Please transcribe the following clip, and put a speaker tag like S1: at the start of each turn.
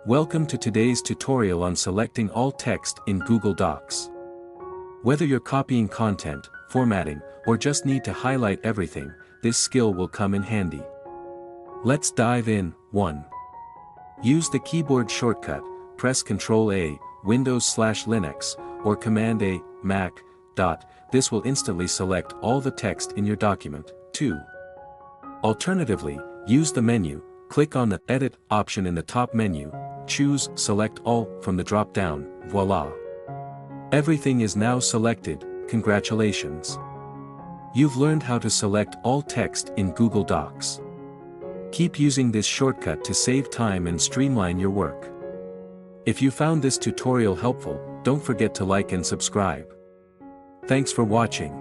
S1: Welcome to today's tutorial on selecting all text in Google Docs. Whether you're copying content, formatting, or just need to highlight everything, this skill will come in handy. Let's dive in. 1. Use the keyboard shortcut, press Ctrl+A, Windows/Linux, or Command+A, Mac. This will instantly select all the text in your document. 2. Alternatively, use the menu, click on the Edit option in the top menu, choose Select All from the drop-down, voila! Everything is now selected. Congratulations! You've learned how to select all text in Google Docs. Keep using this shortcut to save time and streamline your work. If you found this tutorial helpful, don't forget to like and subscribe. Thanks for watching.